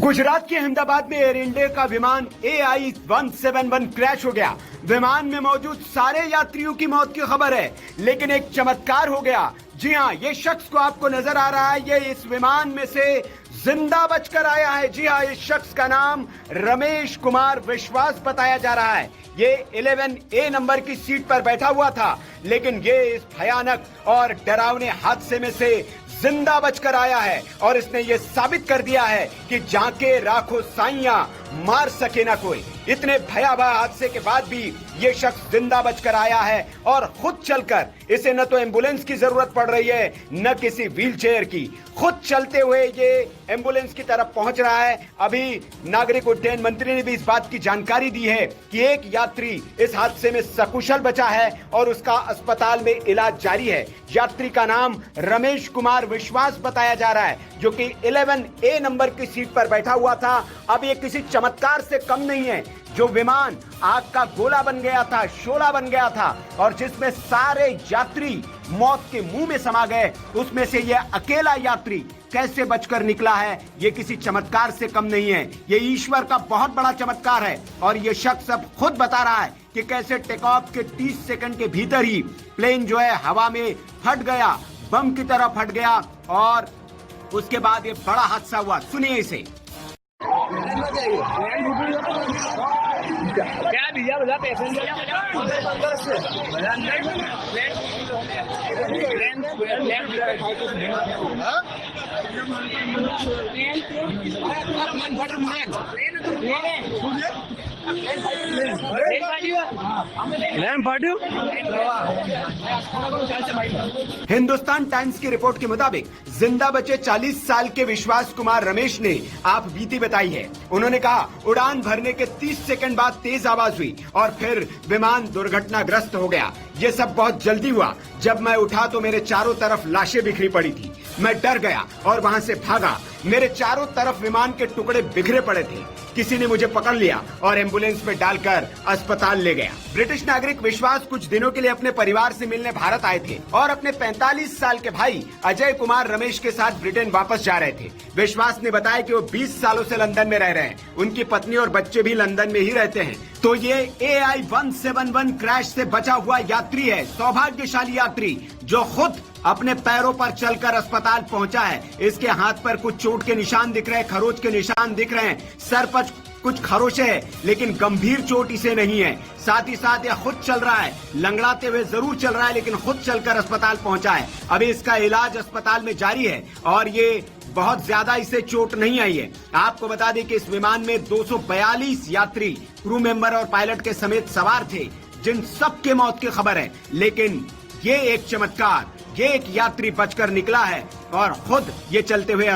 गुजरात के अहमदाबाद में air India का विमान AI-171 क्रैश हो गया। विमान में मौजूद सारे यात्रियों की मौत की खबर है, लेकिन एक चमत्कार हो गया। जी हाँ, ये शख्स को आपको नजर आ रहा है, ये इस विमान में से जिंदा बचकर आया है। जी हाँ, इस शख्स का नाम रमेश कुमार विश्वास बताया जा रहा है। ये 11A नंबर की सीट पर बैठा हुआ था, लेकिन ये इस भयानक और डरावने हादसे में से जिंदा बचकर आया है और इसने ये साबित कर दिया है कि जाके राखो साइयां मार सके ना कोई। इतने भयावह हादसे के बाद भी ये शख्स जिंदा बचकर आया है और खुद चलकर, इसे न तो एम्बुलेंस की जरूरत पड़ रही है न किसी व्हीलचेयर की, खुद चलते हुए ये एम्बुलेंस की तरफ पहुंच रहा है। अभी नागरिक उड्डयन मंत्री ने भी इस बात की जानकारी दी है कि एक यात्री इस हादसे में सकुशल बचा है और उसका अस्पताल में इलाज जारी है। यात्री का नाम रमेश कुमार विश्वास बताया जा रहा है, जो कि 11A नंबर की सीट पर बैठा हुआ था। अब ये किसी चमत्कार से कम नहीं है। जो विमान आग का गोला बन गया था, शोला बन गया था और जिसमें सारे यात्री मौत के मुंह में समा गए, उसमें से ये अकेला यात्री कैसे बचकर निकला है, ये किसी चमत्कार से कम नहीं है। ये ईश्वर का बहुत बड़ा चमत्कार है और ये शख्स अब खुद बता रहा है कि कैसे टेक ऑफ के 30 सेकंड के भीतर ही प्लेन जो है हवा में फट गया, बम की तरह फट गया और उसके बाद ये बड़ा हादसा हुआ। सुनिए इसे। क्या भैया बोला पैसेंजर हिंदुस्तान टाइम्स की रिपोर्ट के मुताबिक जिंदा बचे 40 साल के विश्वास कुमार रमेश ने आप बीती बताई है। उन्होंने कहा, उड़ान भरने के 30 सेकंड बाद तेज आवाज हुई और फिर विमान दुर्घटनाग्रस्त हो गया। ये सब बहुत जल्दी हुआ। जब मैं उठा तो मेरे चारों तरफ लाशें बिखरी पड़ी थी। मैं डर गया और वहां से भागा। मेरे चारों तरफ विमान के टुकड़े बिखरे पड़े थे। किसी ने मुझे पकड़ लिया और एम्बुलेंस में डालकर अस्पताल ले गया। ब्रिटिश नागरिक विश्वास कुछ दिनों के लिए अपने परिवार से मिलने भारत आए थे और अपने 45 साल के भाई अजय कुमार रमेश के साथ ब्रिटेन वापस जा रहे थे। विश्वास ने बताया कि वो 20 सालों से लंदन में रह रहे हैं। उनकी पत्नी और बच्चे भी लंदन में ही रहते हैं। तो ये AI-171 क्रैश से बचा हुआ यात्री है, सौभाग्यशाली यात्री जो खुद अपने पैरों पर चलकर अस्पताल पहुंचा है। इसके हाथ पर कुछ चोट के निशान दिख रहे हैं, खरोच के निशान दिख रहे हैं, सर पर कुछ खरोचे है, लेकिन गंभीर चोट इसे नहीं है। साथ ही साथ यह खुद चल रहा है, लंगड़ाते हुए जरूर चल रहा है, लेकिन खुद चलकर अस्पताल पहुंचा है। अभी इसका इलाज अस्पताल में जारी है और ये बहुत ज्यादा इसे चोट नहीं आई है। आपको बता दें कि इस विमान में 242 यात्री, क्रू मेंबर और पायलट के समेत सवार थे, जिन सब के मौत की खबर है। लेकिन ये एक चमत्कार, ये एक यात्री बचकर निकला है और खुद ये चलते हुए